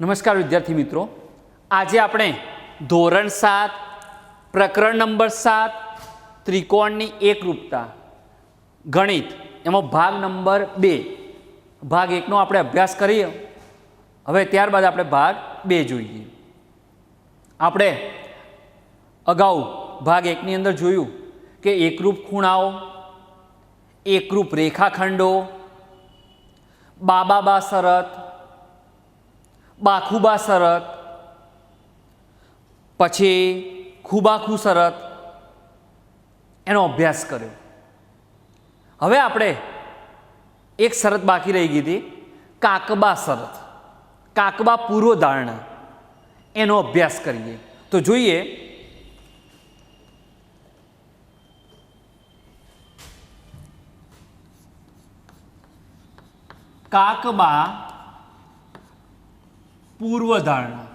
નમસ્કાર વિદ્યાર્થી મિત્રો, આજે આપણે ધોરણ 7 પ્રકરણ નંબર 7 ત્રિકોણની એકરૂપતા ગણિત એમાં ભાગ નંબર 2 ભાગ 1નો આપણે અભ્યાસ કરીએ. હવે ત્યારબાદ આપણે ભાગ 2 જોઈએ. આપણે અગાઉ ભાગ 1ની અંદર જોયું કે એકરૂપ ખૂણાઓ, એકરૂપ રેખાખંડો, બાબા શરત, બાખુબા શરત, પછી ખુબાખુ શરત એનો અભ્યાસ કર્યો. હવે આપણે એક શરત બાકી રહી ગઈ હતી, કાકબા શરત, કાકબા પૂર્વધારણા, એનો અભ્યાસ કરીએ. તો જોઈએ કાકબા પૂર્વધારણા.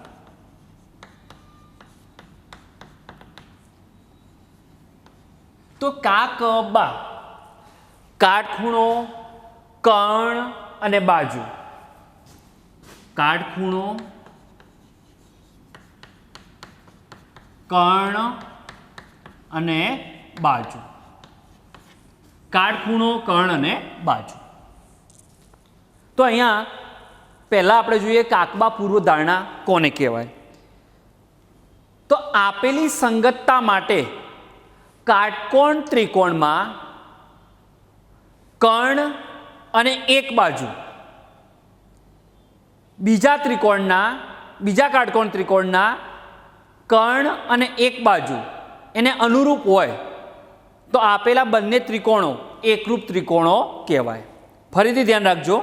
તો કાકબા કાટખૂણો, કર્ણ અને બાજુ. કાટખૂણો, કર્ણ અને બાજુ. કાટખૂણો, કર્ણ અને બાજુ. તો અહીંયા પહેલાં આપણે જોઈએ કાકબા પૂર્વધારણા કોને કહેવાય. તો આપેલી સંગતતા માટે કાટકોણ ત્રિકોણમાં કર્ણ અને એક બાજુ બીજા કાટકોણ ત્રિકોણના કર્ણ અને એક બાજુ એને અનુરૂપ હોય તો આપેલા બંને ત્રિકોણો એકરૂપ ત્રિકોણો કહેવાય. ફરીથી ધ્યાન રાખજો,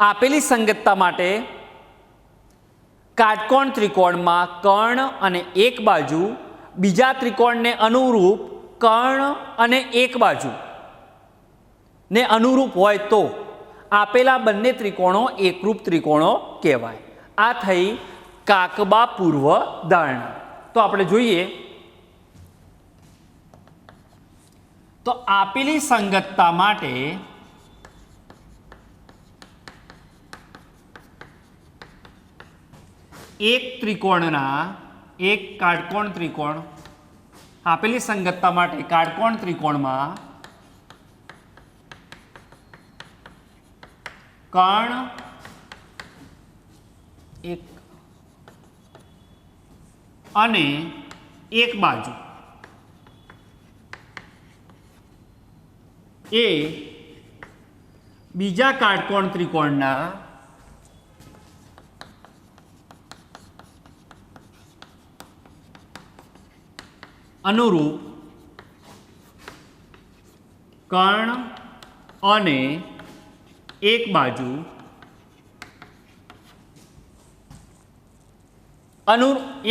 આપેલી સંગતતા માટે કાટકોણ ત્રિકોણમાં કર્ણ અને એક બાજુ બીજા ત્રિકોણને અનુરૂપ કર્ણ અને એક બાજુ ને અનુરૂપ હોય તો આપેલા બંને ત્રિકોણો એકરૂપ ત્રિકોણો કહેવાય. આ થઈ કાકબા પૂર્વ ધારણા. તો આપણે જોઈએ તો આપેલી સંગતતા માટે એક કાટકોણ ત્રિકોણ, આપેલી સંગતતા માટે કાટકોણ ત્રિકોણમાં કર્ણ એક અને એક બાજુ એ બીજા કાટકોણ ત્રિકોણના અનુરૂપ કર્ણ અને એક બાજુ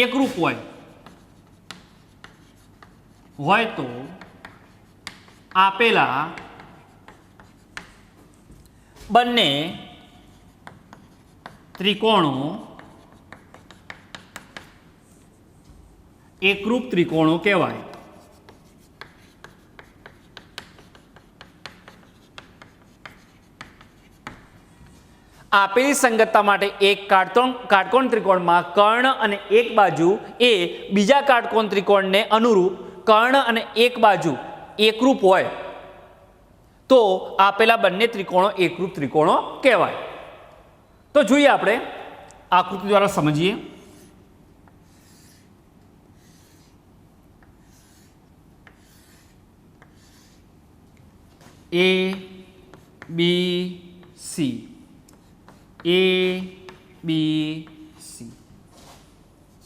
એકરૂપ હોય તો આપેલા બંને ત્રિકોણો એકરૂપ ત્રિકોણો કહેવાય. આપેલી સંગતતા માટે એક કાટકોણ ત્રિકોણમાં કર્ણ અને એક બાજુ એ બીજા કાટકોણ ત્રિકોણને અનુરૂપ કર્ણ અને એક બાજુ એકરૂપ હોય તો આપેલા બંને ત્રિકોણો એકરૂપ ત્રિકોણો કહેવાય. તો જોઈએ આપણે આકૃતિ દ્વારા સમજીએ. A B C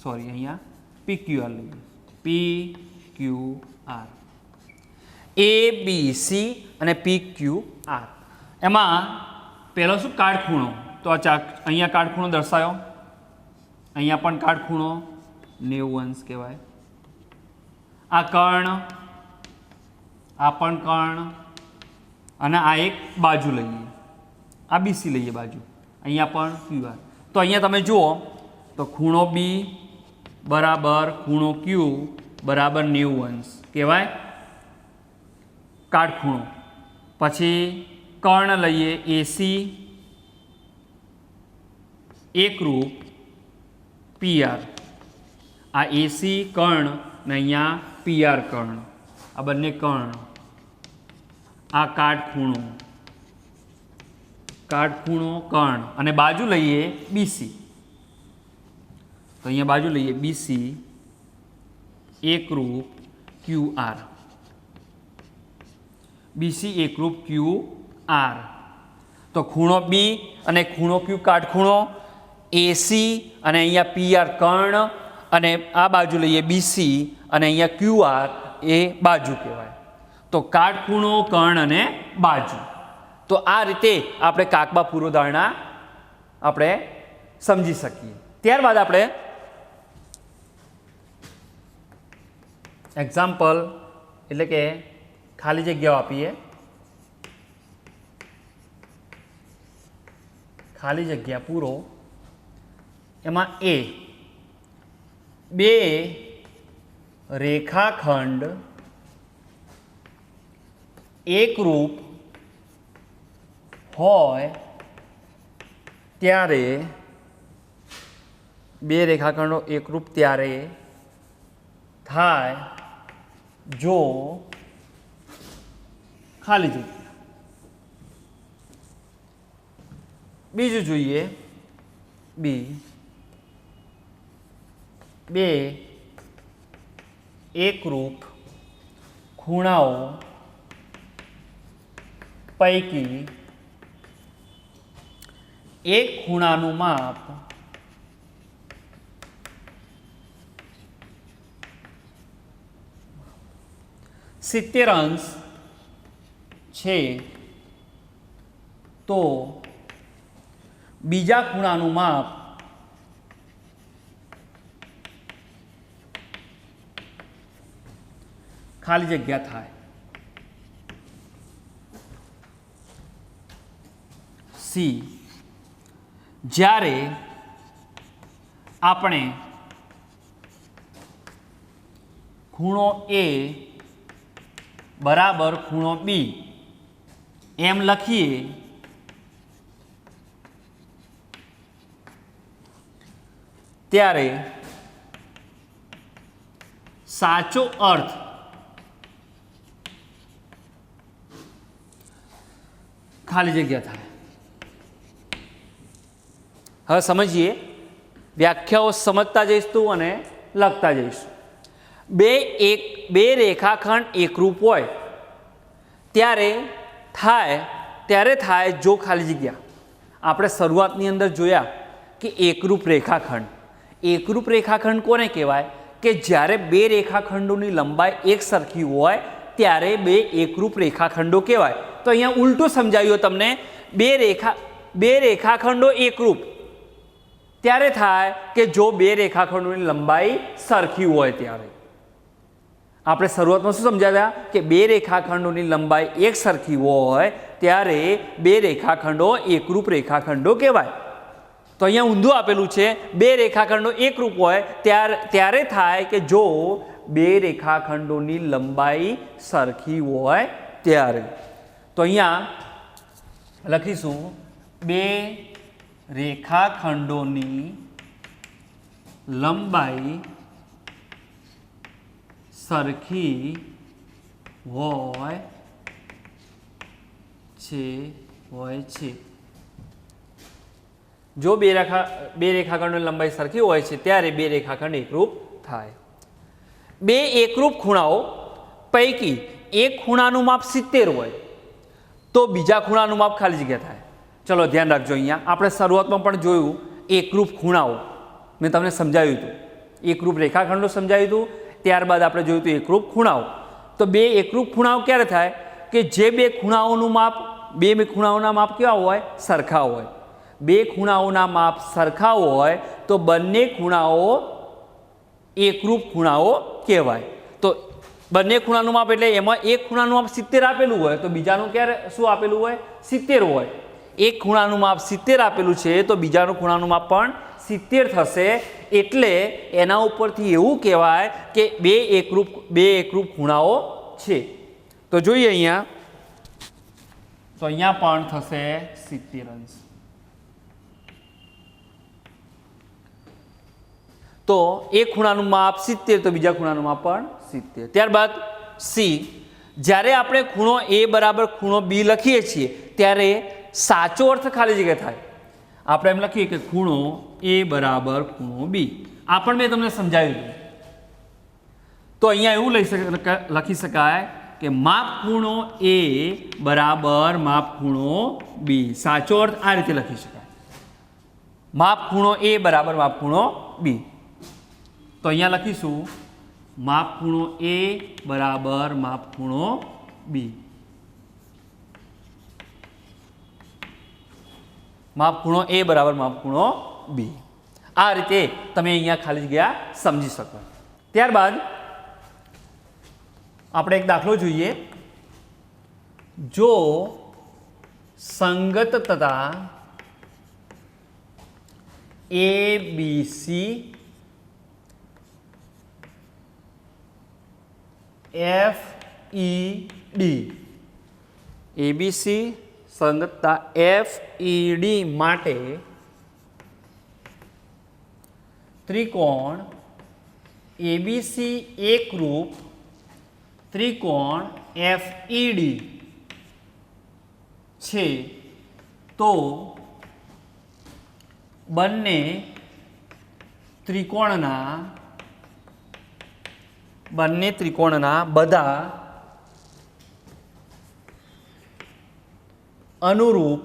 સોરી અહીંયા PQR લઈએ. PQR ABC અને PQR. એમાં પહેલો શું, કાટખૂણો. તો અહીંયા કાટખૂણો દર્શાયો, અહીંયા પણ કાટખૂણો 90 અંશ કહેવાય. આ કર્ણ, આ પણ કર્ણ અને આ એક બાજુ લઈએ, આ BC લઈએ બાજુ, અહીંયા પણ QR. તો અહીંયા તમે જુઓ તો ખૂણો B બરાબર ખૂણો Q બરાબર 90 અંશ કહેવાય કાટખૂણો. પછી કર્ણ લઈએ AC એકરૂપ PR આ AC કર્ણ ને અહીંયા PR કર્ણ આ બંને કર્ણ આ કાટખૂણો કર્ણ અને બાજુ લઈએ BC તો અહીંયા બાજુ લઈએ BC એકરૂપ QR BC એકરૂપ QR તો ખૂણો B અને ખૂણો Q કાટખૂણો AC અને અહીંયા PR કર્ણ અને આ બાજુ લઈએ BC અને અહીંયા QR એ બાજુ કહેવાય તો કાટખૂણો કર્ણ અને બાજુ તો આ રીતે આપણે કાકબા પૂર્વધારણા આપણે સમજી શકીએ ત્યારબાદ આપણે એક્ઝામ્પલ એટલે કે ખાલી જગ્યાઓ આપીએ ખાલી જગ્યા પૂરો એમાં A બે રેખાખંડ એકરૂપ હોય ત્યારે બે રેખાખંડો એકરૂપ ત્યારે થાય જો ખાલી જગ્યા બીજું જોઈએ બી બે એકરૂપ ખૂણાઓ પૈકી એક ખૂણાનું માપ 70 અંશ છે તો બીજા ખૂણાનું માપ ખાલી જગ્યા થાય સી જ્યારે આપણે ખૂણો A બરાબર ખૂણો B એમ લખીએ ત્યારે સાચો અર્થ ખાલી જગ્યા થાય હવે સમજીએ વ્યાખ્યાઓ સમજતા જઈશું અને લખતા જઈશું બે રેખાખંડ એકરૂપ હોય ત્યારે થાય જો ખાલી જગ્યા આપણે શરૂઆતની અંદર જોયા કે એકરૂપ રેખાખંડ કોને કહેવાય કે જ્યારે બે રેખાખંડોની લંબાઈ એક સરખી હોય ત્યારે બે એકરૂપ રેખાખંડો કહેવાય તો અહીંયા ઉલટું સમજાવ્યું તમને બે રેખાખંડો એકરૂપ ત્યારે થાય કે જો બે રેખાખંડોની લંબાઈ સરખી હોય ત્યારે આપણે શરૂઆતમાં શું સમજાવ્યા કે બે રેખાખંડોની લંબાઈ એક સરખી હોય ત્યારે બે રેખાખંડો એકરૂપ રેખાખંડો કહેવાય તો અહીંયા ઊંધું આપેલું છે બે રેખાખંડો એકરૂપ હોય ત્યારે થાય કે જો બે રેખાખંડોની લંબાઈ સરખી હોય ત્યારે તો અહીંયા લખીશું બે રેખાખંડોની લંબાઈ સરખી હોય છે જો બે રેખાખંડોની લંબાઈ સરખી હોય છે ત્યારે બે રેખાખંડ એકરૂપ થાય બે એકરૂપ ખૂણાઓ પૈકી એક ખૂણાનું માપ 70 હોય તો બીજા ખૂણાનું માપ ખાલી જગ્યા થાય ચલો ધ્યાન રાખજો અહીંયા આપણે શરૂઆતમાં પણ જોયું એકરૂપ ખૂણાઓ મેં તમને સમજાવ્યું હતું એકરૂપ રેખાખંડો સમજાવ્યું હતું ત્યારબાદ આપણે જોયું હતું એકરૂપ ખૂણાઓ તો બે એકરૂપ ખૂણાઓ ક્યારે થાય કે જે બે ખૂણાઓનું માપ બે ખૂણાઓના માપ કેવા હોય સરખા હોય બે ખૂણાઓના માપ સરખા હોય તો બંને ખૂણાઓ એકરૂપ ખૂણાઓ કહેવાય તો બંને ખૂણાનું માપ એટલે એમાં એક ખૂણાનું માપ 70 આપેલું હોય તો બીજાનું ક્યારે શું આપેલું હોય 70 હોય એક ખૂણાનું માપ 70 આપેલું છે તો બીજાનું ખૂણાનું માપ પણ 70 થશે એટલે એના ઉપરથી એવું કહેવાય કે બે એકરૂપ ખૂણાઓ છે તો જોઈએ અહીંયા તો અહીંયા પણ થશે 70 અંશ તો એક ખૂણાનું માપ 70 તો બીજા ખૂણાનું માપ પણ 70. ત્યારબાદ સી, જ્યારે આપણે ખૂણો એ બરાબર ખૂણો બી લખીએ છીએ ત્યારે સાચો અર્થ ખાલી જગ્યા થાય. આપણે એમ લખીએ કે ખૂણો એ બરાબર ખૂણો બી. આ પણ મેં તમને સમજાવ્યું હતું. તો અહીંયા એવું લખી શકાય કે માપ ખૂણો એ બરાબર માપ ખૂણો બી. સાચો અર્થ આ રીતે લખી શકાય, માપ ખૂણો એ બરાબર માપ ખૂણો બી. તો અહીંયા લખીશું માપ ખૂણો એ બરાબર માપ ખૂણો બી. માપ ખૂણો એ બરાબર માપ ખૂણો બી. આ રીતે તમે અહીંયા ખાલી જગ્યા સમજી શકો. ત્યારબાદ આપણે એક દાખલો જોઈએ. જો સંગતતા ABC FED, ABC સંગતતા FED માટે ત્રિકોણ ABC એકરૂપ ત્રિકોણ FED છે તો બંને ત્રિકોણના બધા અનુરૂપ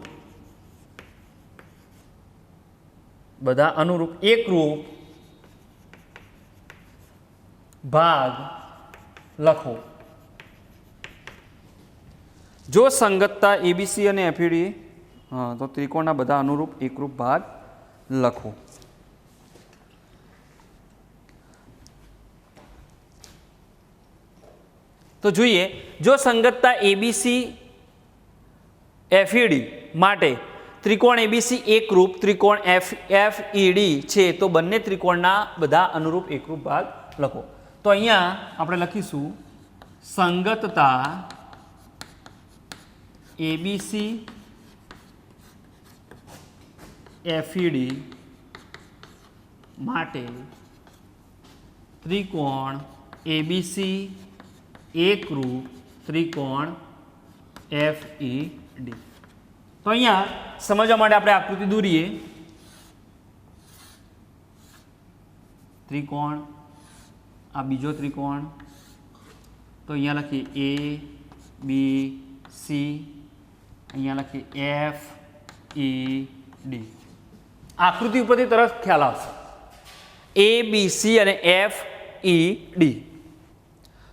એકરૂપ ભાગ લખો. જો સંગતતા ABC અને FED તો ત્રિકોણના બધા અનુરૂપ એકરૂપ ભાગ લખો. તો જોઈએ, જો સંગતતા ABC FED માટે ત્રિકોણ ABC એકરૂપ ત્રિકોણ FED છે તો બંને ત્રિકોણના બધા અનુરૂપ એકરૂપ ભાગ લખો. તો અહીંયા આપણે લખીશું સંગતતા ABC FED માટે ત્રિકોણ ABC એકરૂપ ત્રિકોણ FED. તો અહીંયા સમજવા માટે આપણે આકૃતિ દોરીએ. ત્રિકોણ, આ બીજો ત્રિકોણ, તો અહીંયા લખીએ ABC, અહીંયા લખીએ FED. આકૃતિ ઉપરથી તરત ખ્યાલ આવશે ABC અને FED.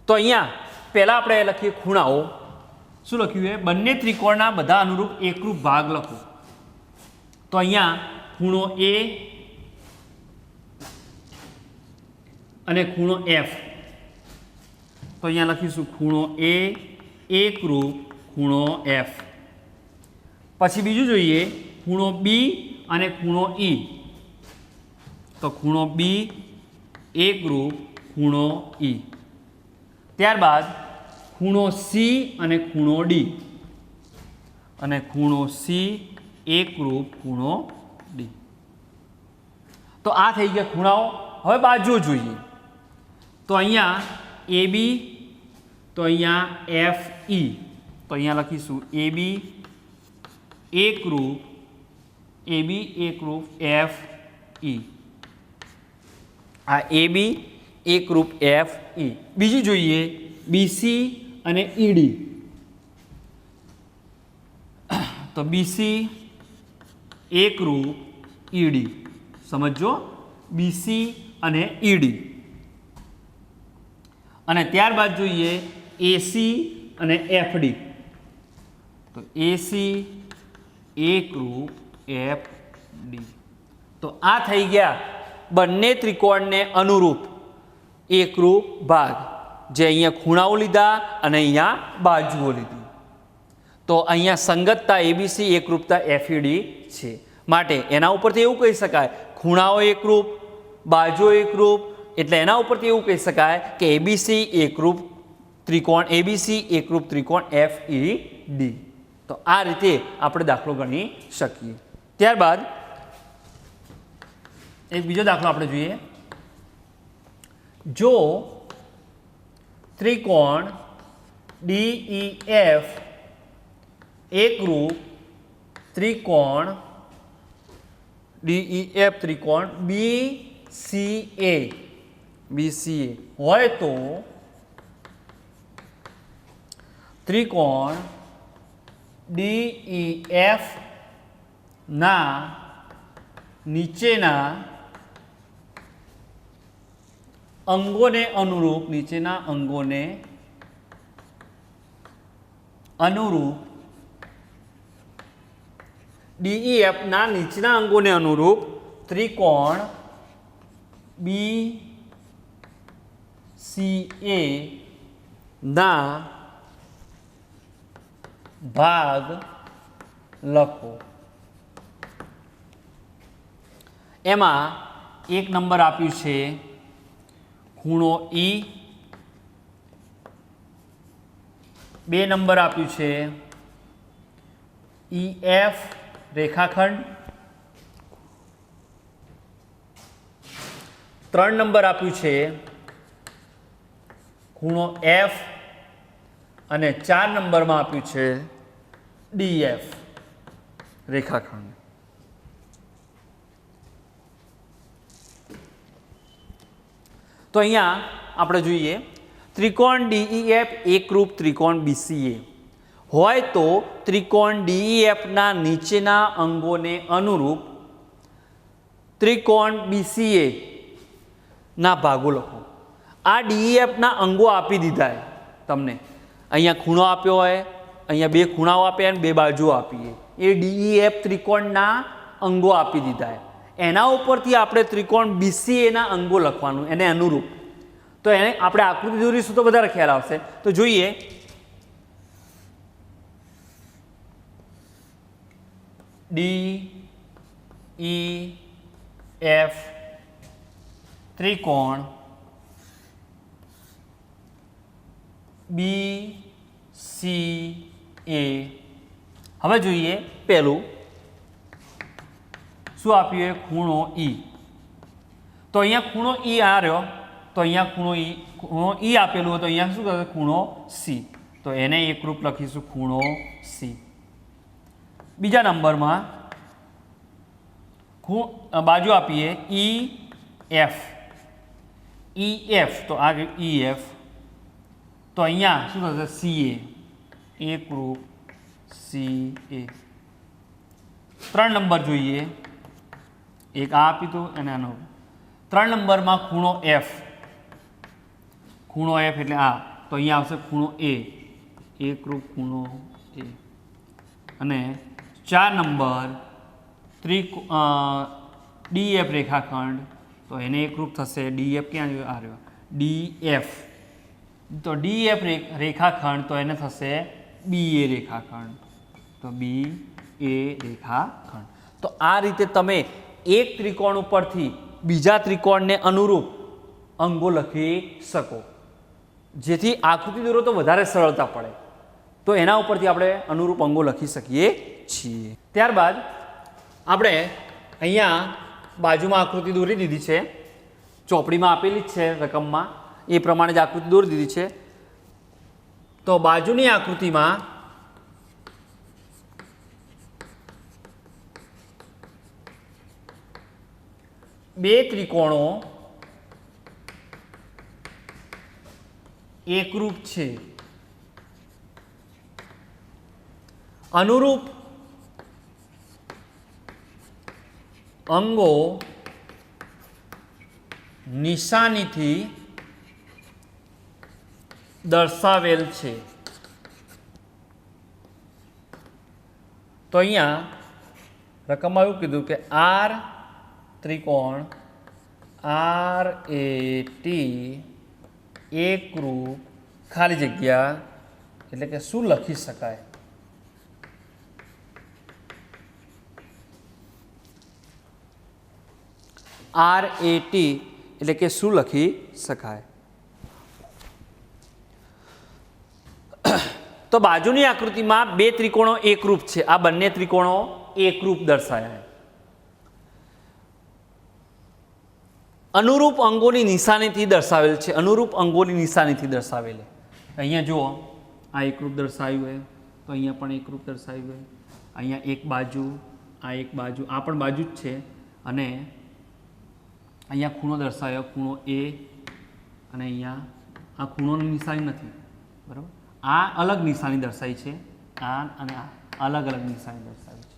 તો અહીંયા પહેલા આપણે લખીએ ખૂણાઓ. શું લખ્યું છે? બંને ત્રિકોણના બધા અનુરૂપ એકરૂપ ભાગ લખો. તો અહીંયા ખૂણો A અને ખૂણો F. તો અહીંયા લખીશું ખૂણો A એકરૂપ ખૂણો F. પછી બીજું જોઈએ ખૂણો B અને ખૂણો E. તો ખૂણો B એકરૂપ ખૂણો E. ત્યારબાદ ખૂણો C અને ખૂણો D, અને ખૂણો C એકરૂપ ખૂણો D. તો આ થઈ ગયા ખૂણાઓ. હવે બાજુઓ જોઈએ. તો અહીંયા AB, તો અહીંયા FE. તો અહીંયા લખીશું AB એકરૂપ FE. આ AB એકરૂપ FE. બીજું જોઈએ BC અને ED. તો BC એકરૂપ ED. સમજો, BC અને ED. અને ત્યારબાદ જોઈએ AC અને FD. તો AC એકરૂપ FD. તો આ થઈ ગયા બંને ત્રિકોણને અનુરૂપ એકરૂપ ભાગ, જે અહીંયા ખૂણાઓ લીધા અને અહીંયા બાજુઓ લીધી. તો અહીંયા સંગતતા ABC એકરૂપતા FED છે. માટે એના ઉપરથી એવું કહી શકાય ખૂણાઓ એકરૂપ, બાજુઓ એકરૂપ, એટલે એના ઉપરથી એવું કહી શકાય કે ABC એકરૂપ ત્રિકોણ FED. તો આ રીતે આપણે દાખલો ગણી શકીએ. ત્યારબાદ એક બીજો દાખલો આપણે જોઈએ. જો ત્રિકોણ DEF એકરૂપ ત્રિકોણ DEF ત્રિકોણ BCA હોય તો ત્રિકોણ DEF ના નીચેના અંગોને અનુરૂપ DEF ના નીચેના અંગોને અનુરૂપ ત્રિકોણ BCA ના ભાગ લખો. એમાં એક નંબર આપ્યું છે ખૂણો E, 2 નંબર આપ્યું છે EF રેખાખંડ, 3 નંબર આપ્યું છે ખૂણો F અને 4 નંબરમાં આપ્યું છે DF રેખાખંડ. તો અહીંયા આપણે જોઈએ ત્રિકોણ DEF એકરૂપ ત્રિકોણ BCA હોય તો ત્રિકોણ DEF ના નીચેના અંગોને અનુરૂપ ત્રિકોણ BCA ના ભાગો લખો. આ DEF ના અંગો આપી દીધા તમને. અહીંયા ખૂણો આપ્યો હોય, અહીંયા 2 ખૂણાઓ આપ્યા અને 2 બાજુઓ આપીએ. એ DEF ત્રિકોણના અંગો આપી દીધા. એના ઉપરથી આપણે ત્રિકોણ BCA ના અંગો લખવાનું એને અનુરૂપ. તો એને આપણે આકૃતિ દોરીશું તો વધારે ખ્યાલ આવશે. તો જોઈએ DEF ત્રિકોણ BCA. હવે જોઈએ પહેલું શું આપ્યું? ખૂણો E. તો અહીંયા ખૂણો E આ રહ્યો, તો અહીંયા ખૂણો E આપેલું હોય તો અહીંયા શું થશે? ખૂણો C. તો એને એકરૂપ લખીશું ખૂણો C. બીજા નંબરમાં બાજુ આપીએ EF. તો આ EF. તો અહીંયા શું થશે? CA એકરૂપ CA. 3 નંબર જોઈએ, એક આ આપ્યું હતું અને આનો. 3 નંબરમાં ખૂણો F એટલે આ. તો અહીંયા આવશે ખૂણો A એકરૂપ ખૂણો A. અને 4 નંબર DF રેખાખંડ. તો એને એકરૂપ થશે DF. ક્યાં આ રહ્યો? DF. તો DF રેખાખંડ તો એને થશે BA રેખાખંડ. તો BA રેખાખંડ. તો આ રીતે તમે એક ત્રિકોણ ઉપરથી બીજા ત્રિકોણને અનુરૂપ અંગો લખી શકો, જેથી આકૃતિ દોરો તો વધારે સરળતા પડે. તો એના ઉપરથી આપણે અનુરૂપ અંગો લખી શકીએ છીએ. ત્યારબાદ આપણે અહીંયા બાજુમાં આકૃતિ દોરી દીધી છે, ચોપડીમાં આપેલી જ છે રકમમાં, એ પ્રમાણે જ આકૃતિ દોરી દીધી છે. તો બાજુની આકૃતિમાં બે ત્રિકોણો એકરૂપ છે. અનુરૂપ અંગો નિશાનીથી દર્શાવેલ છે. તો અહીંયા રકમમાં એવું કીધું કે R ત્રિકોણ RAT એકરૂપ ખાલી જગ્યા એટલે કે શું લખી શકાય? RAT એટલે કે શું લખી શકાય? તો બાજુની આકૃતિમાં બે ત્રિકોણો એકરૂપ છે. આ બંને ત્રિકોણો એકરૂપ દર્શાયા. અનુરૂપ અંગોની નિશાનીથી દર્શાવેલ છે, અનુરૂપ અંગોની નિશાનીથી દર્શાવેલ. અહીંયા જુઓ, આ એકરૂપ દર્શાવ્યું હોય તો અહીંયા પણ એકરૂપ દર્શાવ્યું હોય. અહીંયા એક બાજુ, આ એક બાજુ, આ પણ બાજુ જ છે. અને અહીંયા ખૂણો દર્શાવ્યો, ખૂણો એ, અને અહીંયા આ ખૂણોની નિશાની નથી, બરાબર. આ અલગ નિશાની દર્શાવી છે, આ અને આ અલગ અલગ નિશાની દર્શાવી છે.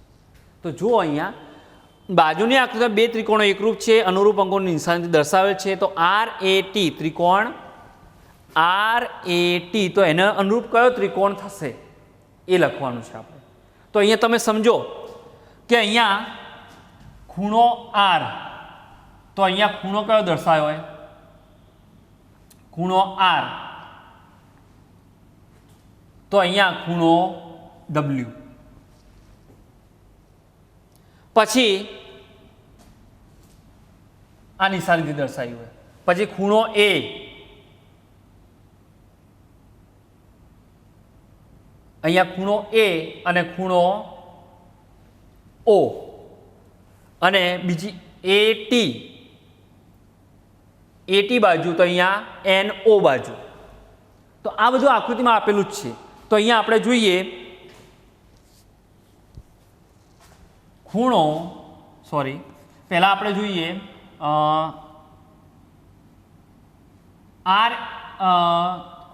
તો જુઓ અહીંયા બાજુની આકૃતિમાં બે ત્રિકોણો એકરૂપ છે, અનુરૂપ અંગોની નિશાનીથી દર્શાવેલ છે. તો RAT ત્રિકોણ RAT, તો એને અનુરૂપ કયો ત્રિકોણ થશે એ લખવાનું છે આપણે. તો અહીંયા તમે સમજો કે અહીંયા ખૂણો R, તો અહીંયા ખૂણો કયો દર્શાવ્યો હોય? ખૂણો R. તો અહીંયા ખૂણો W. પછી આ નિશાનીથી દર્શાવ્યું હોય. પછી ખૂણો A, અહીંયા ખૂણો A અને ખૂણો O, અને બીજી AT બાજુ, તો અહીંયા NO બાજુ. તો આ બધું આકૃતિમાં આપેલું જ છે. તો અહીંયા આપણે જોઈએ ખૂણો, સોરી, પહેલાં આપણે જોઈએ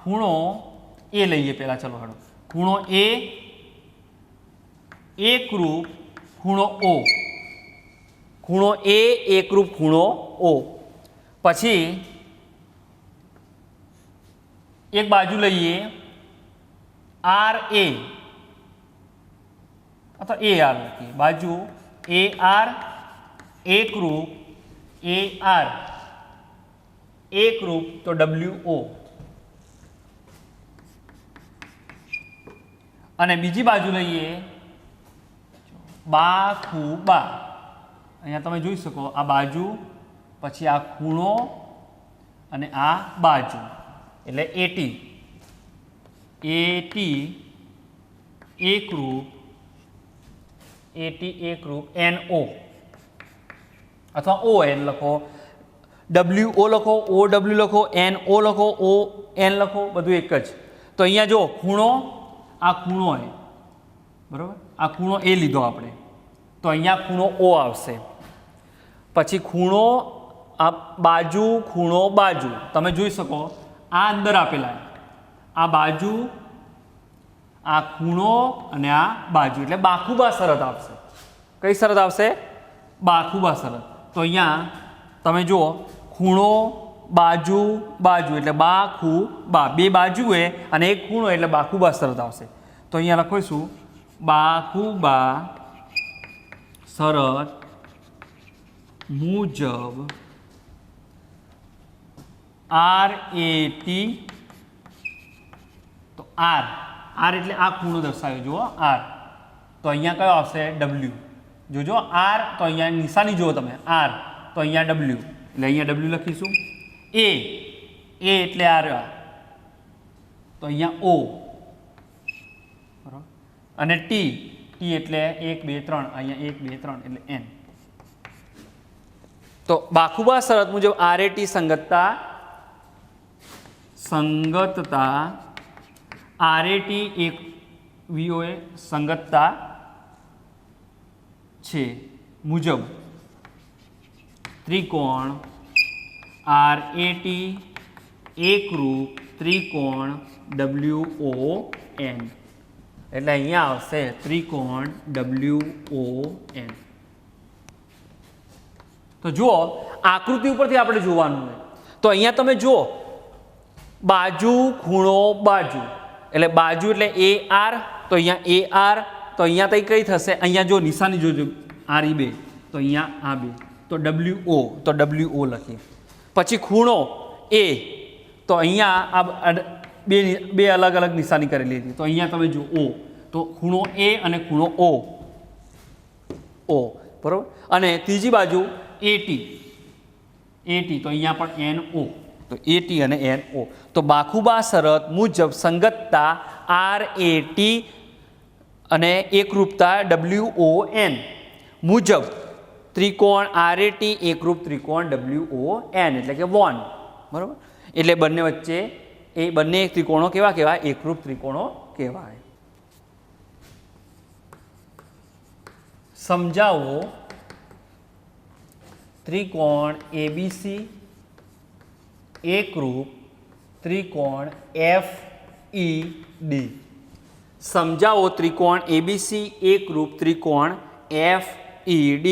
ખૂણો એ લઈએ પહેલાં. ચલો હેડો, ખૂણો એ એકરૂપ ખૂણો O, ખૂણો એ એકરૂપ ખૂણો O. પછી એક બાજુ લઈએ RA, અથવા AR લખીએ, બાજુ AR એકરૂપ AR એકરૂપ, તો WO. અને બીજી બાજુ લઈએ બાખુબા. અહીંયા તમે જોઈ શકો, આ બાજુ, પછી આ ખૂણો અને આ બાજુ, એટલે AT એકરૂપ NO, અથવા ON લખો, WO લખો, OW લખો, NO લખો, ON લખો, બધું એક જ. તો અહીંયા જો ખૂણો, આ ખૂણો છે, બરાબર, આ ખૂણો એ લીધો આપણે, તો અહીંયા ખૂણો O આવશે. પછી ખૂણો આ બાજુ, ખૂણો બાજુ, તમે જોઈ શકો આ અંદર આપેલા, આ બાજુ, આ ખૂણો અને આ બાજુ, એટલે બાખુબા શરત આવશે. કઈ શરત આવશે? બાખુબા શરત. તો અહીંયા તમે જુઓ, ખૂણો બાજુ બાજુ એટલે બાખુબા, બે બાજુએ અને એક ખૂણો એટલે બાખુબા શરત આવશે. તો અહીંયા લખીશું બાખુબા શરત મુજબ RAT, તો R એટલે આ ખૂણો દર્શાવ્યો, જુઓ R. તો અહીંયા કયો આવશે? W. જોજો R, તો અહીંયા નિશાની જુઓ તમે, R, તો અહીંયા W, એટલે અહીંયા W લખીશું. A એટલે R, તો અહીંયા O, બરાબર. અને T એટલે 1 2 3, અહીંયા 1 2 3 એટલે N. તો બાખુબા શરત મુજબ RAT સંગતતા RAT એક VOA સંગતતા છે મુજબ ત્રિકોણ RAT એકરૂપ ત્રિકોણ WON. એટલે અહીંયા આવશે ત્રિકોણ WON. તો જુઓ, આકૃતિ ઉપરથી આપણે જોવાનું હોય. તો અહીંયા તમે જુઓ, બાજુ, ખૂણો, બાજુ, એટલે બાજુ એટલે AR, તો અહીંયા AR, તો અહીંયા તઈ કઈ થશે? અહીંયા જો નિશાની જોજો, RE2, તો અહીંયા આ બે, તો WO, તો WO લખીએ. પછી ખૂણો A, તો અહીંયા આ બે અલગ અલગ નિશાની કરેલી હતી, તો અહીંયા તમે જો O, તો ખૂણો A અને ખૂણો O, બરાબર. અને ત્રીજી બાજુ AT, તો અહીંયા પણ NO, તો AT અને NO. તો બાખુબા શરત મુજબ સંગતતા RAT અને એકરૂપતા WON મુજબ ત્રિકોણ RAT એકરૂપ ત્રિકોણ WON એટલે કે વોન, બરાબર. એટલે બંને વચ્ચે એ બંને ત્રિકોણો કેવા કહેવાય? એકરૂપ ત્રિકોણો કહેવાય. સમજાવો ત્રિકોણ ABC એકરૂપ ત્રિકોણ FED. સમજાવો ત્રિકોણ ABC એકરૂપ ત્રિકોણ FED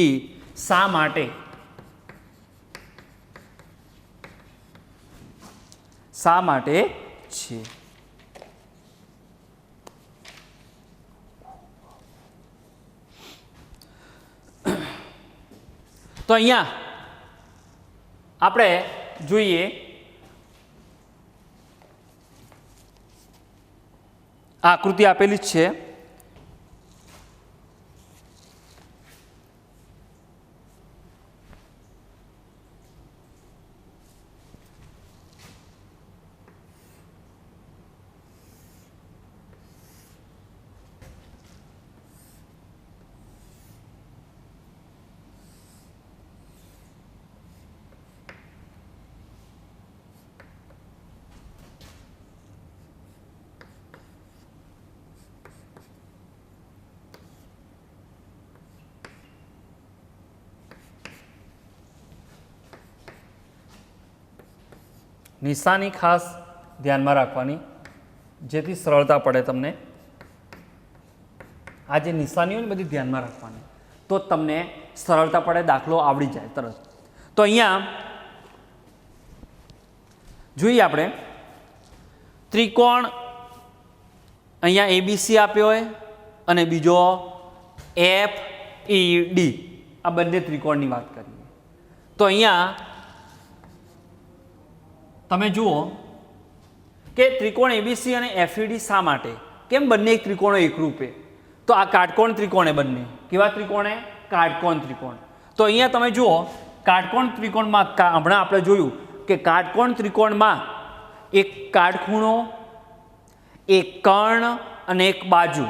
શા માટે? શા માટે છે? તો અહીંયા આપણે જોઈએ આકૃતિ આપેલી જ છે. નિશાની ખાસ ધ્યાનમાં રાખવાની જેથી સરળતા પડે તમને. આ જે નિશાનીઓ ને બધી ધ્યાનમાં રાખવાની તો તમને સરળતા પડે, દાખલો આવડી જાય તરત. તો અહીંયા જોઈએ આપણે ત્રિકોણ અહીંયા ABC આપ્યો હોય અને બીજો FED, આ બંને ત્રિકોણની વાત કરીએ તો અહીંયા તમે જુઓ કે ત્રિકોણ ABC અને FED શા માટે, કેમ બંને ત્રિકોણો એકરૂપે? તો આ કાટકોણ ત્રિકોણ બંને કેવા ત્રિકોણ? કાટકોણ ત્રિકોણ. તો અહીંયા તમે જુઓ કાટકોણ ત્રિકોણમાં હમણાં આપણે જોયું કે કાટકોણ ત્રિકોણમાં એક કાટખૂણો, એક કર્ણ અને એક બાજુ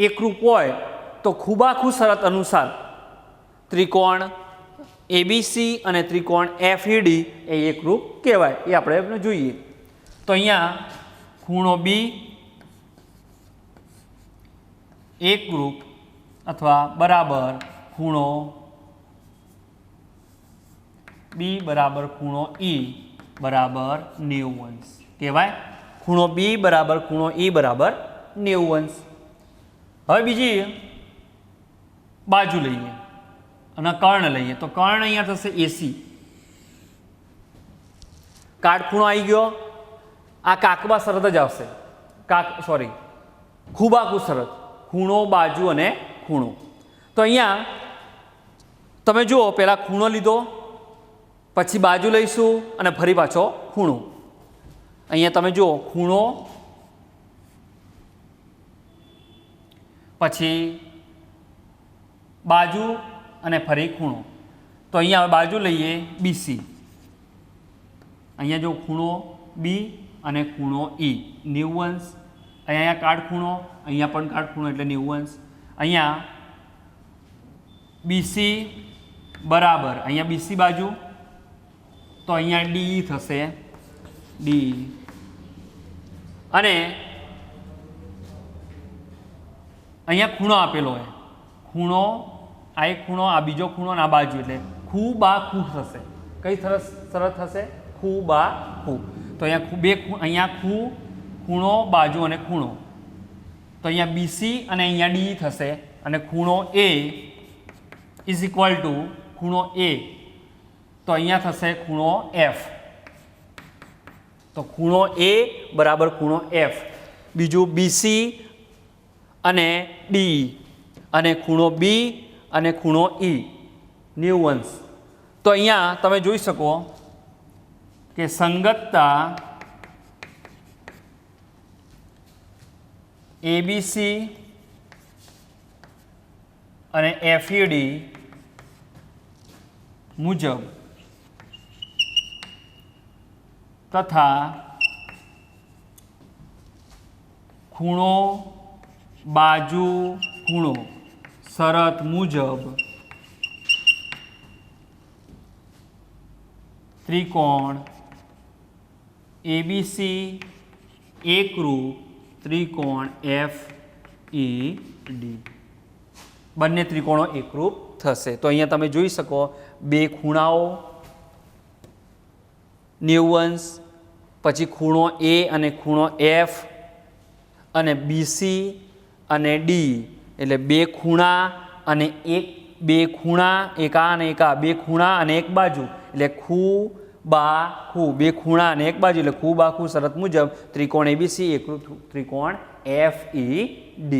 એકરૂપ હોય તો ખૂબાખૂબ શરત અનુસાર ત્રિકોણ ABC અને ત્રિકોણ FED એ એકરૂપ કહેવાય. એ આપણે જોઈએ. તો અહીંયા ખૂણો B એકરૂપ અથવા બરાબર ખૂણો B બરાબર ખૂણો E બરાબર 90 અંશ કહેવાય. ખૂણો B બરાબર ખૂણો E બરાબર 90 અંશ. હવે બીજી બાજુ લઈએ અને કર્ણ લઈએ તો કર્ણ અહીંયા થશે AC. કાટખૂણો આવી ગયો, આ કાકબા શરત જ આવશે. ખૂબાખૂબ શરત, ખૂણો, બાજુ અને ખૂણો. તો અહીંયા તમે જુઓ પહેલાં ખૂણો લીધો, પછી બાજુ લઈશું અને ફરી પાછો ખૂણો. અહીંયા તમે જુઓ ખૂણો, પછી બાજુ અને ફરી ખૂણો. તો અહીંયા હવે બાજુ લઈએ BC. અહીંયા જો ખૂણો B અને ખૂણો E 90 અંશ. અહીંયા કાટખૂણો, અહીંયા પણ કાટખૂણો એટલે 90 અંશ. અહીંયા BC બરાબર અહીંયા BC બાજુ તો અહીંયા DE થશે DE. અને અહીંયા ખૂણો આપેલો હોય, ખૂણો આ એક ખૂણો, આ બીજો ખૂણો અને આ બાજુ એટલે ખૂબાખૂબ થશે. કઈ શરત થશે? ખૂબાખૂબ. તો અહીંયા ખૂણો, બાજુ અને ખૂણો. તો અહીંયા BC અને અહીંયા DE થશે અને ખૂણો A ઇઝ ઇક્વલ ટુ ખૂણો A તો અહીંયા થશે ખૂણો F. તો ખૂણો A બરાબર ખૂણો F. બીજું BC અને DE અને ખૂણો B અને ખૂણો E 90 અંશ. તો અહીંયા તમે જોઈ શકો કે સંગતતા ABC અને FED મુજબ તથા ખૂણો, બાજુ, ખૂણો શરત મુજબ ત્રિકોણ એબીસી એકરૂપ ત્રિકોણ FED. બંને ત્રિકોણો એકરૂપ થશે. તો અહીંયા તમે જોઈ શકો બે ખૂણાઓ 90°, પછી ખૂણો A અને ખૂણો F અને BC અને D, એટલે બે ખૂણા અને બે ખૂણા, એક આ અને એક આ, બે ખૂણા અને એક બાજુ, એટલે ખૂ બા ખૂ, બે ખૂણા અને એક બાજુ, એટલે ખૂ બા ખૂ શરત મુજબ ત્રિકોણ ABC એકરૂપ ત્રિકોણ FED.